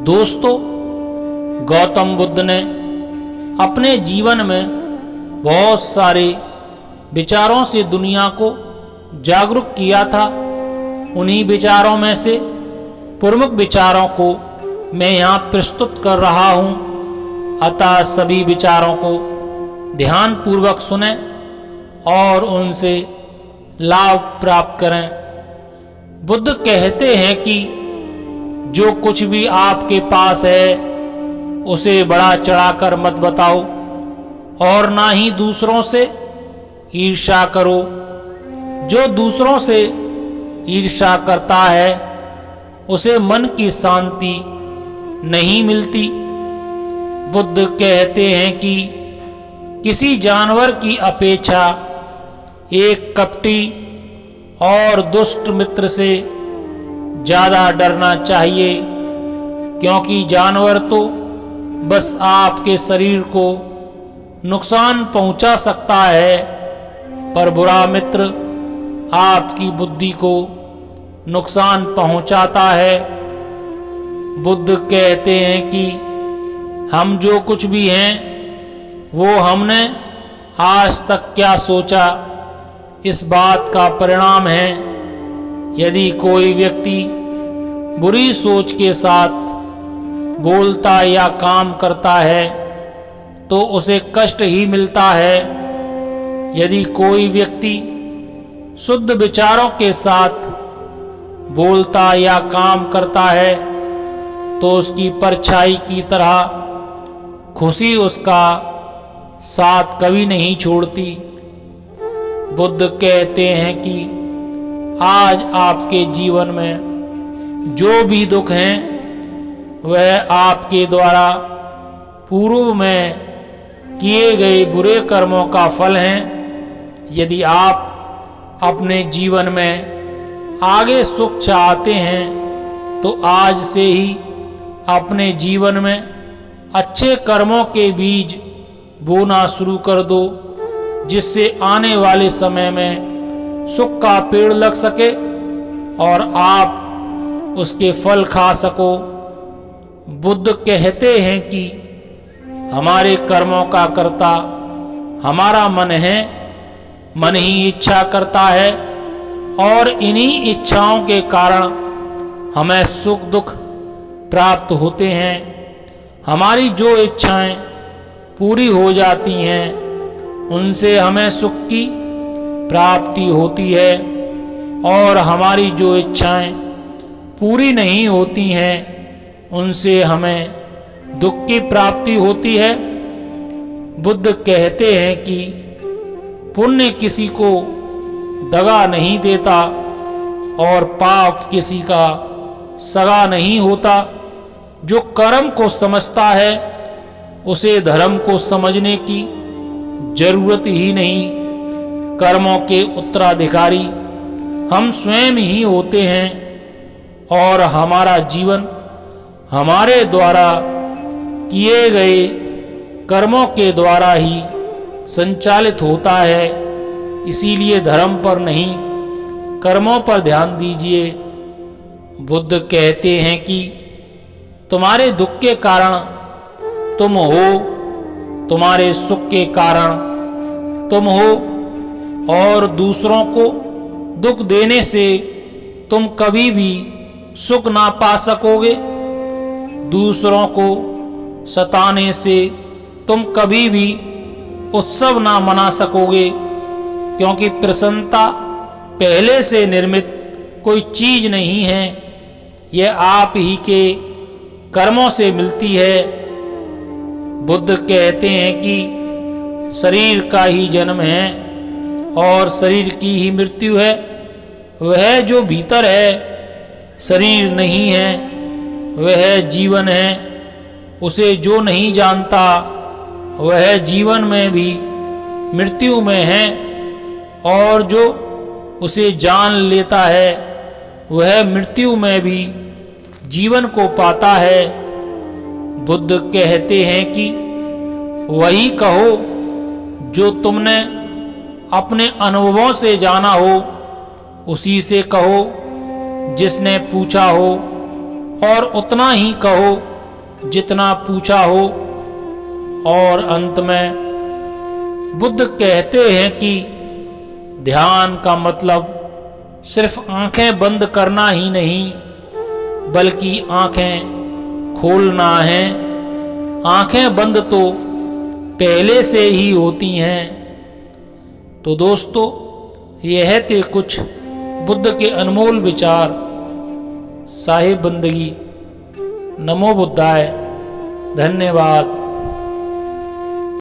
दोस्तों, गौतम बुद्ध ने अपने जीवन में बहुत सारे विचारों से दुनिया को जागरूक किया था। उन्हीं विचारों में से प्रमुख विचारों को मैं यहाँ प्रस्तुत कर रहा हूँ। अतः सभी विचारों को ध्यानपूर्वक सुनें और उनसे लाभ प्राप्त करें। बुद्ध कहते हैं कि जो कुछ भी आपके पास है उसे बढ़ा चढ़ाकर मत बताओ और ना ही दूसरों से ईर्ष्या करो। जो दूसरों से ईर्ष्या करता है उसे मन की शांति नहीं मिलती। बुद्ध कहते हैं कि किसी जानवर की अपेक्षा एक कपटी और दुष्ट मित्र से ज़्यादा डरना चाहिए, क्योंकि जानवर तो बस आपके शरीर को नुकसान पहुंचा सकता है, पर बुरा मित्र आपकी बुद्धि को नुकसान पहुंचाता है। बुद्ध कहते हैं कि हम जो कुछ भी हैं वो हमने आज तक क्या सोचा, इस बात का परिणाम है। यदि कोई व्यक्ति बुरी सोच के साथ बोलता या काम करता है तो उसे कष्ट ही मिलता है। यदि कोई व्यक्ति शुद्ध विचारों के साथ बोलता या काम करता है तो उसकी परछाई की तरह खुशी उसका साथ कभी नहीं छोड़ती। बुद्ध कहते हैं कि आज आपके जीवन में जो भी दुख हैं वह आपके द्वारा पूर्व में किए गए बुरे कर्मों का फल हैं। यदि आप अपने जीवन में आगे सुख चाहते हैं तो आज से ही अपने जीवन में अच्छे कर्मों के बीज बोना शुरू कर दो, जिससे आने वाले समय में सुख का पेड़ लग सके और आप उसके फल खा सको। बुद्ध कहते हैं कि हमारे कर्मों का कर्ता हमारा मन है, मन ही इच्छा करता है और इन्हीं इच्छाओं के कारण हमें सुख दुख प्राप्त होते हैं। हमारी जो इच्छाएं पूरी हो जाती हैं उनसे हमें सुख की प्राप्ति होती है, और हमारी जो इच्छाएं पूरी नहीं होती हैं उनसे हमें दुख की प्राप्ति होती है। बुद्ध कहते हैं कि पुण्य किसी को दगा नहीं देता और पाप किसी का सगा नहीं होता। जो कर्म को समझता है उसे धर्म को समझने की जरूरत ही नहीं। कर्मों के उत्तराधिकारी हम स्वयं ही होते हैं और हमारा जीवन हमारे द्वारा किए गए कर्मों के द्वारा ही संचालित होता है। इसीलिए धर्म पर नहीं, कर्मों पर ध्यान दीजिए। बुद्ध कहते हैं कि तुम्हारे दुख के कारण तुम हो, तुम्हारे सुख के कारण तुम हो, और दूसरों को दुख देने से तुम कभी भी सुख ना पा सकोगे। दूसरों को सताने से तुम कभी भी उत्सव ना मना सकोगे, क्योंकि प्रसन्नता पहले से निर्मित कोई चीज नहीं है, यह आप ही के कर्मों से मिलती है। बुद्ध कहते हैं कि शरीर का ही जन्म है और शरीर की ही मृत्यु है। वह जो भीतर है शरीर नहीं है, वह जीवन है। उसे जो नहीं जानता वह जीवन में भी मृत्यु में है, और जो उसे जान लेता है वह मृत्यु में भी जीवन को पाता है। बुद्ध कहते हैं कि वही कहो जो तुमने अपने अनुभवों से जाना हो, उसी से कहो जिसने पूछा हो, और उतना ही कहो जितना पूछा हो। और अंत में बुद्ध कहते हैं कि ध्यान का मतलब सिर्फ आंखें बंद करना ही नहीं, बल्कि आंखें खोलना है। आंखें बंद तो पहले से ही होती हैं। तो दोस्तों, यह थे कुछ बुद्ध के अनमोल विचार। साहिब बंदगी। नमो बुद्धाय। धन्यवाद।